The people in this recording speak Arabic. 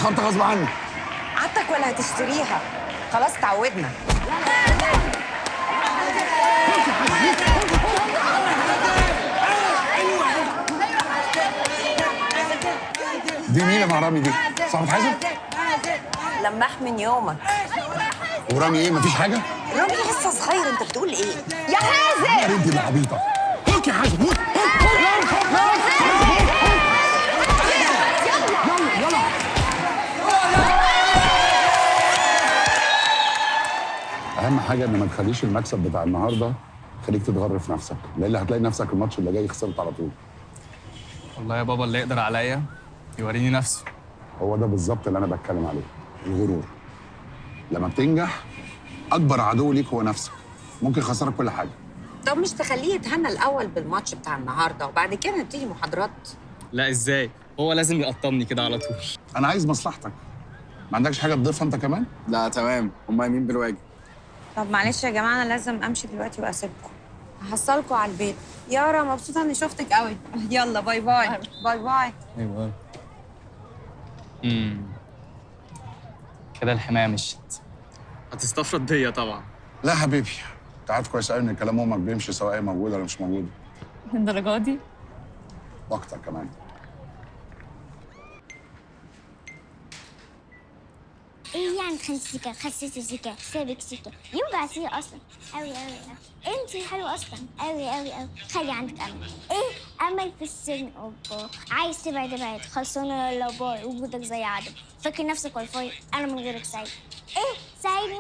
اتاخرت غصب عني. عادتك ولا هتشتريها؟ خلاص اتعودنا. دي مين يا رامي دي؟ صاحبة حازم؟ لماح من يومك. ورامي ايه؟ مفيش حاجة؟ رامي لسه صغير، انت بتقول ايه؟ يا يا حازم! بنتي اللي عبيطة. هوك يا حازم هوك. يلا. أهم حاجة إن ما تخليش المكسب بتاع النهاردة خليك تتغرف نفسك، لأن هتلاقي نفسك الماتش اللي جاي خسرت على طول. والله يا بابا اللي يقدر عليا يوريني نفسه. هو ده بالظبط اللي أنا بتكلم عليه، الغرور. لما بتنجح أكبر عدو ليك هو نفسك، ممكن يخسرك كل حاجة. طب مش تخليه يتهنى الأول بالماتش بتاع النهارده وبعد كده نبتدي محاضرات؟ لا ازاي؟ هو لازم يقطمني كده على طول. أنا عايز مصلحتك. ما عندكش حاجة تضيفها أنت كمان؟ لا تمام، هم قايمين بالواجب. طب معلش يا جماعه انا لازم امشي دلوقتي واسيبكم. هحصلكم على البيت. يارا مبسوطه اني شفتك قوي. يلا باي باي. باي باي. ايوه. كده الحمايه مشت. هتستفرد بيا طبعا. لا حبيبي، أنت عارف كويس قوي إن كلام أمك بيمشي سواء هي موجودة ولا مش موجودة. الدرجه دي؟ وأكتر كمان. ايه يعني خسيتي سيكا سابك سيكا يوجع اصلا قوي انتي حلوه اصلا قوي خلي عندك امل. ايه امل في السجن؟ اوبا عايز تبعد ابعد خلصانه. يلا باي، وجودك زي عدم. فاكر نفسك واي فاي، انا من غيرك سعيد. ايه سعيد